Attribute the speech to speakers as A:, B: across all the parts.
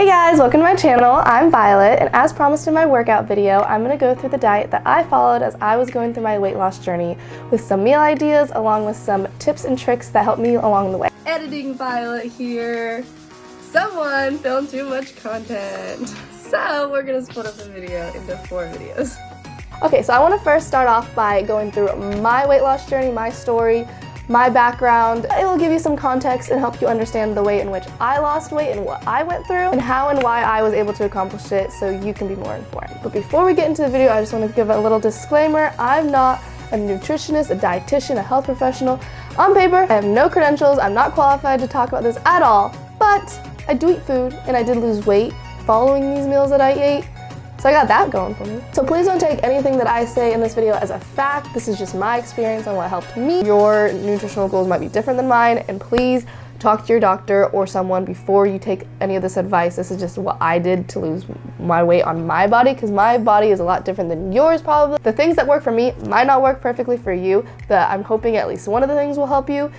A: Hey guys, welcome to my channel. I'm Violet, and as promised in my workout video, I'm going to go through the diet that I followed as I was going through my weight loss journey with some meal ideas along with some tips and tricks that helped me along the way. Editing Violet here. Someone filmed too much content. So we're going to split up the video into 4 videos. Okay, so I want to first start off by going through my weight loss journey, my story, my background. It will give you some context and help you understand the way in which I lost weight and what I went through and how and why I was able to accomplish it so you can be more informed. But before we get into the video, I just want to give a little disclaimer. I'm not a nutritionist, a dietitian, a health professional. On paper, I have no credentials. I'm not qualified to talk about this at all, but I do eat food and I did lose weight following these meals that I ate. So I got that going for me. So please don't take anything that I say in this video as a fact. This is just my experience on what helped me. Your nutritional goals might be different than mine, and please talk to your doctor or someone before you take any of this advice. This is just what I did to lose my weight on my body, because my body is a lot different than yours probably. The things that work for me might not work perfectly for you, but I'm hoping at least one of the things will help you.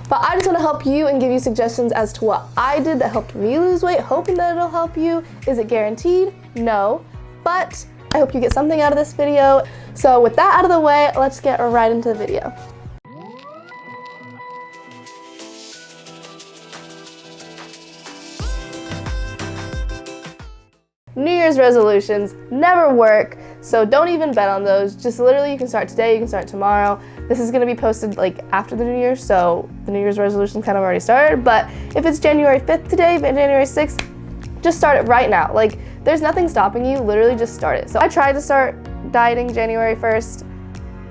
A: But I just want to help you and give you suggestions as to what I did that helped me lose weight, hoping that it'll help you. Is it guaranteed? No. But I hope you get something out of this video. So with that out of the way, let's get right into the video. New Year's resolutions never work, so don't even bet on those. Just literally, you can start today, you can start tomorrow. This is gonna be posted like after the New Year, so the New Year's resolution kind of already started. But if it's January 5th today, January 6th, just start it right now. Like, there's nothing stopping you, literally just start it. So I tried to start dieting January 1st.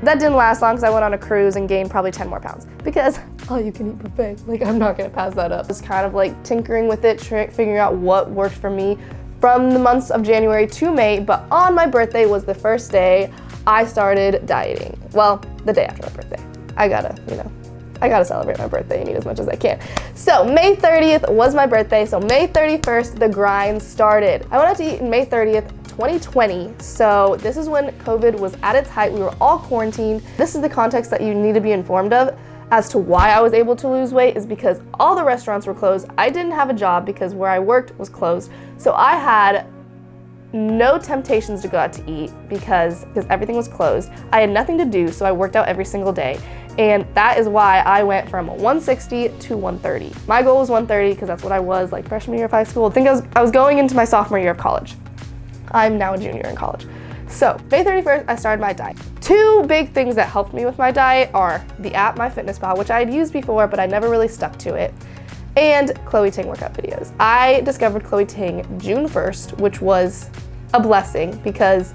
A: That didn't last long because I went on a cruise and gained probably 10 more pounds because all you can eat buffet. Like, I'm not gonna pass that up. Just kind of like tinkering with it, figuring out what worked for me from the months of January to May. But on my birthday was the first day I started dieting. Well, the day after my birthday. I gotta celebrate my birthday and eat as much as I can. So May 30th was my birthday, so May 31st, the grind started. I went out to eat on May 30th, 2020, so this is when COVID was at its height. We were all quarantined. This is the context that you need to be informed of as to why I was able to lose weight is because all the restaurants were closed. I didn't have a job because where I worked was closed, so I had no temptations to go out to eat because everything was closed. I had nothing to do, so I worked out every single day. And that is why I went from 160 to 130. My goal was 130 because that's what I was like freshman year of high school. I think I was going into my sophomore year of college. I'm now a junior in college. So May 31st, I started my diet. 2 big things that helped me with my diet are the app MyFitnessPal, which I had used before, but I never really stuck to it, and Chloe Ting workout videos. I discovered Chloe Ting June 1st, which was a blessing because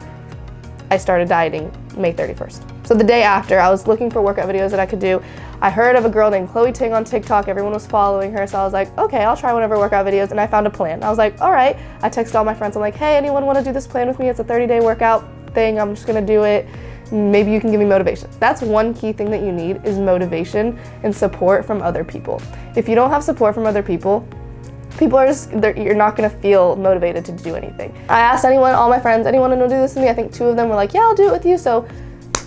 A: I started dieting May 31st. So the day after, I was looking for workout videos that I could do. I heard of a girl named Chloe Ting on TikTok. Everyone was following her, so I was like, okay, I'll try one of her workout videos, and I found a plan. I was like, all right. I texted all my friends. I'm like, hey, anyone want to do this plan with me? It's a 30-day workout thing. I'm just gonna do it. Maybe you can give me motivation. That's one key thing that you need is motivation and support from other people. If you don't have support from other people are just, you're not gonna feel motivated to do anything. I asked anyone, all my friends, anyone to do this with me? I think 2 of them were like, yeah, I'll do it with you. So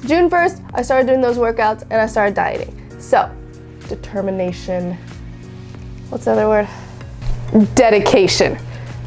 A: June 1st, I started doing those workouts and I started dieting. So, determination, what's the other word? Dedication.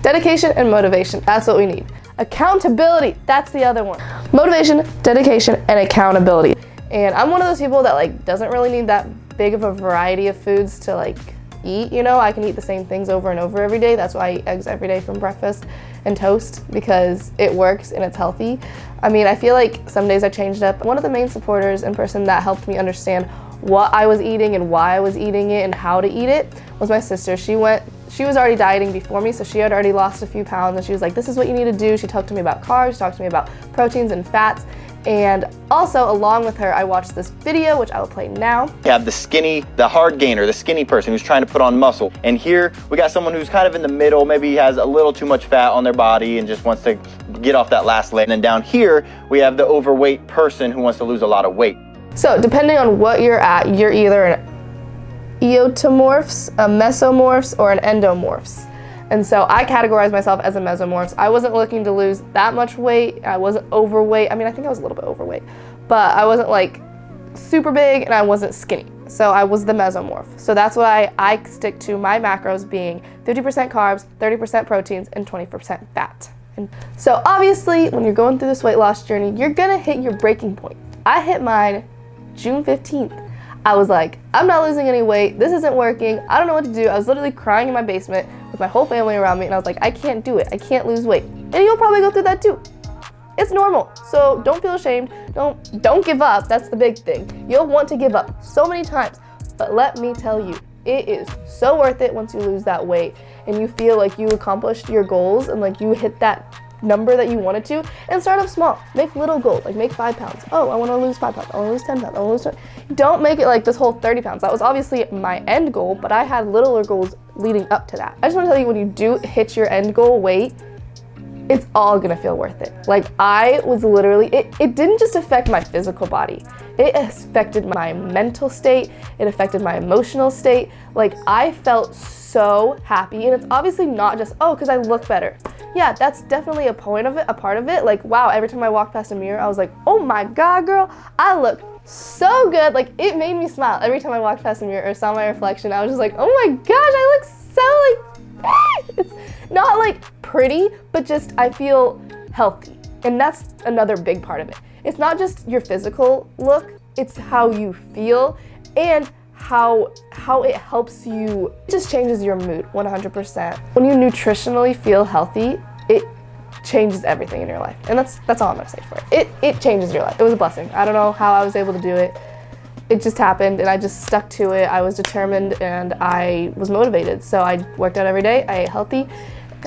A: Dedication and motivation, that's what we need. Accountability, that's the other one. Motivation, dedication, and accountability. And I'm one of those people that like doesn't really need that big of a variety of foods to like eat, you know? I can eat the same things over and over every day. That's why I eat eggs every day from breakfast and toast because it works and it's healthy. I mean, I feel like some days I changed up. One of the main supporters and person that helped me understand what I was eating and why I was eating it and how to eat it was my sister. She was already dieting before me, so she had already lost a few pounds and she was like, this is what you need to do. She talked to me about carbs, she talked to me about proteins and fats. And also, along with her, I watched this video, which I will play now.
B: You have the skinny, the hard gainer, the skinny person who's trying to put on muscle. And here, we got someone who's kind of in the middle, maybe has a little too much fat on their body and just wants to get off that last layer. And then down here, we have the overweight person who wants to lose a lot of weight.
A: So, depending on what you're at, you're either an eotomorphs, a mesomorphs, or an endomorphs. And so I categorize myself as a mesomorphs. I wasn't looking to lose that much weight. I wasn't overweight. I mean, I think I was a little bit overweight, but I wasn't like super big and I wasn't skinny. So I was the mesomorph. So that's why I stick to my macros being 50% carbs, 30% proteins, and 20% fat. And so obviously, when you're going through this weight loss journey, you're gonna hit your breaking point. I hit mine June 15th. I was like, I'm not losing any weight. This isn't working. I don't know what to do. I was literally crying in my basement with my whole family around me, and I was like, I can't do it. I can't lose weight. And you'll probably go through that too. It's normal. So don't feel ashamed. Don't give up. That's the big thing. You'll want to give up so many times, but let me tell you, it is so worth it once you lose that weight and you feel like you accomplished your goals and like you hit that number that you wanted to. And start off small. Make little goals, like make 5 pounds. Oh, I want to lose 5 pounds. I want to lose 10 pounds. I want to lose 20. Don't make it like this whole 30 pounds. That was obviously my end goal, but I had littler goals leading up to that. I just want to tell you, when you do hit your end goal weight, it's all gonna feel worth it. Like I was literally, it didn't just affect my physical body. It affected my mental state. It affected my emotional state. Like I felt so happy, and it's obviously not just, oh, because I look better. Yeah, that's definitely a part of it. Like, wow, every time I walked past a mirror, I was like, oh my God, girl, I look so good. Like it made me smile. Every time I walked past a mirror or saw my reflection, I was just like, oh my gosh, I look so like, it's not like pretty, but just I feel healthy. And that's another big part of it. It's not just your physical look, it's how you feel and how it helps you. It just changes your mood 100%. When you nutritionally feel healthy, it changes everything in your life. And that's all I'm gonna say for it. It changes your life. It was a blessing. I don't know how I was able to do it. It just happened and I just stuck to it. I was determined and I was motivated. So I worked out every day, I ate healthy.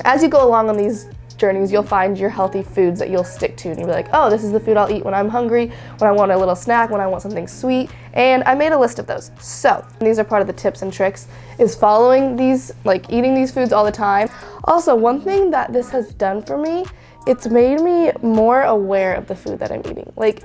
A: As you go along on these journeys, you'll find your healthy foods that you'll stick to, and you'll be like, oh, this is the food I'll eat when I'm hungry, when I want a little snack, when I want something sweet. And I made a list of those. So these are part of the tips and tricks, is following these, like eating these foods all the time. Also, one thing that this has done for me, it's made me more aware of the food that I'm eating. Like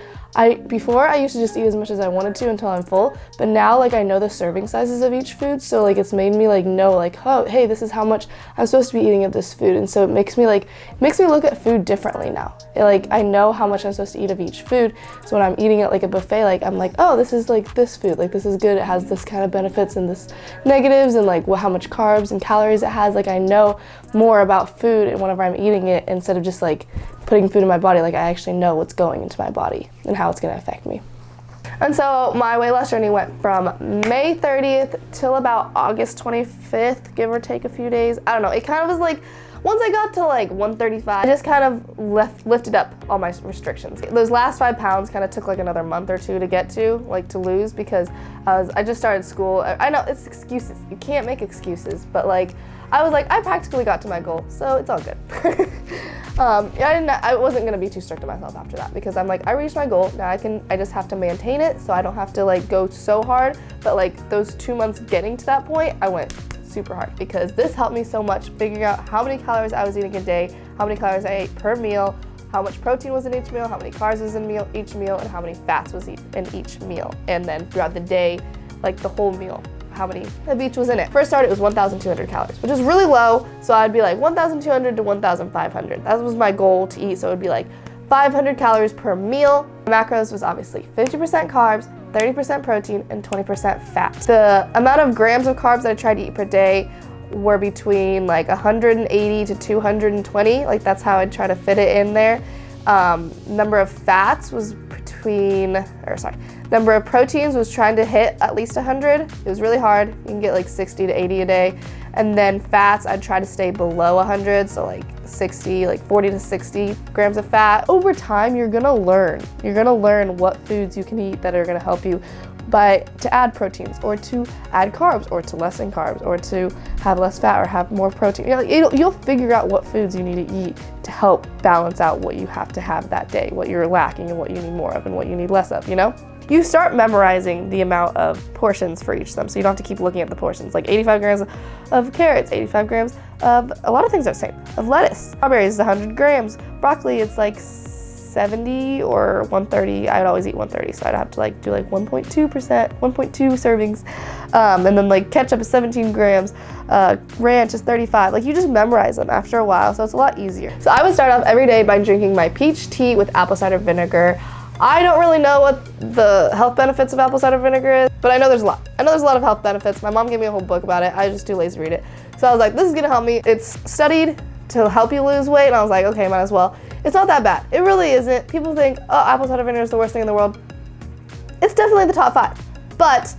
A: before I used to just eat as much as I wanted to until I'm full, but now like I know the serving sizes of each food, so like it's made me like know like, oh, hey, this is how much I'm supposed to be eating of this food. And so it makes me look at food differently now. I know how much I'm supposed to eat of each food. So when I'm eating at like a buffet, like I'm like, oh, this is like this food, like this is good, it has this kind of benefits and this negatives, and like how much carbs and calories it has. Like I know more about food and whenever I'm eating it, instead of just like putting food in my body, like I actually know what's going into my body and how it's gonna affect me. And so my weight loss journey went from May 30th till about August 25th, give or take a few days. I don't know, it kind of was like, once I got to like 135, I just kind of lifted up all my restrictions. Those last 5 pounds kind of took like another month or two to get to, like to lose, because I just started school. I know it's excuses, you can't make excuses, but like I was like, I practically got to my goal, so it's all good. I wasn't gonna be too strict on myself after that, because I'm like, I reached my goal, now I just have to maintain it, so I don't have to like go so hard. But like those 2 months getting to that point, I went super hard, because this helped me so much figuring out how many calories I was eating a day, how many calories I ate per meal, how much protein was in each meal, how many carbs was in each meal, and how many fats was in each meal. And then throughout the day, like the whole meal, how many of each was in it. First start, it was 1,200 calories, which is really low. So I'd be like 1,200 to 1,500. That was my goal to eat. So it would be like 500 calories per meal. Macros was obviously 50% carbs, 30% protein, and 20% fat. The amount of grams of carbs that I tried to eat per day were between like 180 to 220. Like that's how I'd try to fit it in there. Number of fats was number of proteins was trying to hit at least 100. It was really hard. You can get like 60 to 80 a day. And then fats, I'd try to stay below 100, so like 60, like 40 to 60 grams of fat. Over time, you're gonna learn. You're gonna learn what foods you can eat that are gonna help you to add proteins, or to add carbs, or to lessen carbs, or to have less fat, or have more protein. You'll figure out what foods you need to eat to help balance out what you have to have that day, what you're lacking and what you need more of and what you need less of, you know? You start memorizing the amount of portions for each of them, so you don't have to keep looking at the portions. Like 85 grams of carrots, 85 grams of a lot of things are the same. Of lettuce, strawberries is 100 grams. Broccoli, it's like 70 or 130. I'd always eat 130, so I'd have to like do like 1.2 servings. And then like ketchup is 17 grams, ranch is 35. Like you just memorize them after a while, so it's a lot easier. So I would start off every day by drinking my peach tea with apple cider vinegar. I don't really know what the health benefits of apple cider vinegar is, but I know there's a lot. I know there's a lot of health benefits. My mom gave me a whole book about it. I was just too lazy to read it. So I was like, this is gonna help me. It's studied to help you lose weight, and I was like, okay, might as well. It's not that bad. It really isn't. People think, oh, apple cider vinegar is the worst thing in the world. It's definitely the top 5, but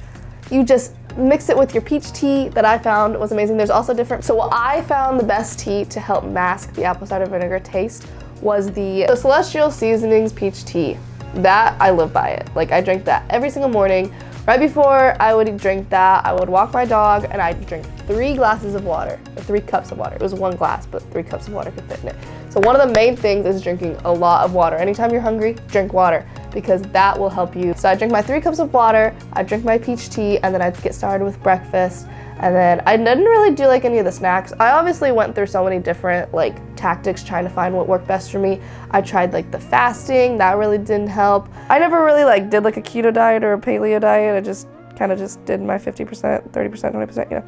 A: you just mix it with your peach tea that I found was amazing. There's also different, so what I found the best tea to help mask the apple cider vinegar taste was the Celestial Seasonings peach tea. That, I live by it. Like, I drink that every single morning. Right before I would drink that, I would walk my dog and I'd drink 3 glasses of water, or 3 cups of water. It was 1 glass, but 3 cups of water could fit in it. So one of the main things is drinking a lot of water. Anytime you're hungry, drink water, because that will help you. So I drink my 3 cups of water, I drink my peach tea, and then I'd get started with breakfast. And then I didn't really do like any of the snacks. I obviously went through so many different like tactics trying to find what worked best for me. I tried like the fasting, that really didn't help. I never really like did like a keto diet or a paleo diet. I just kind of just did my 50%, 30%, 20%, you know.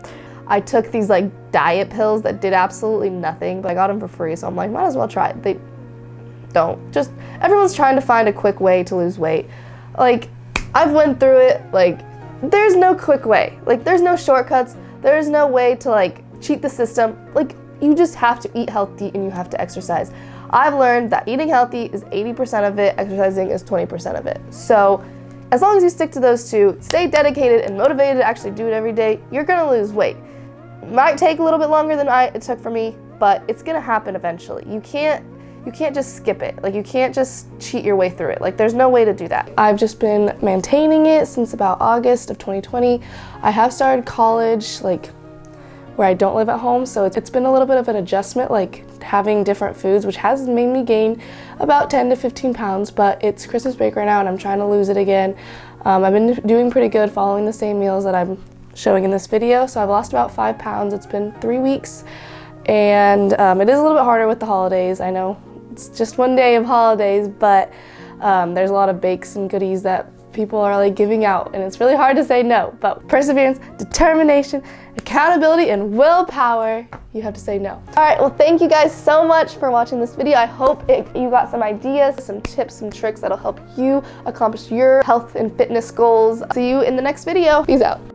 A: I took these like diet pills that did absolutely nothing, but I got them for free, so I'm like, might as well try it. They don't. Just, everyone's trying to find a quick way to lose weight. Like, I've went through it, like, there's no quick way. Like, there's no shortcuts. There's no way to like cheat the system. Like, you just have to eat healthy and you have to exercise. I've learned that eating healthy is 80% of it, exercising is 20% of it. So as long as you stick to those 2, stay dedicated and motivated to actually do it every day, you're gonna lose weight. It might take a little bit longer than it took for me, but it's gonna happen eventually. You can't just skip it. Like, you can't just cheat your way through it. Like, there's no way to do that. I've just been maintaining it since about August of 2020. I have started college, like, where I don't live at home, so it's been a little bit of an adjustment, like having different foods, which has made me gain about 10 to 15 pounds, but it's Christmas break right now and I'm trying to lose it again. I've been doing pretty good following the same meals that I'm showing in this video, so I've lost about 5 pounds. It's been 3 weeks, and it is a little bit harder with the holidays. I know it's just 1 day of holidays, but there's a lot of bakes and goodies that people are like giving out, and it's really hard to say no. But perseverance, determination, accountability, and willpower, you have to say no. All right, well, thank you guys so much for watching this video. I hope you got some ideas, some tips, some tricks that'll help you accomplish your health and fitness goals. See you in the next video. Peace out.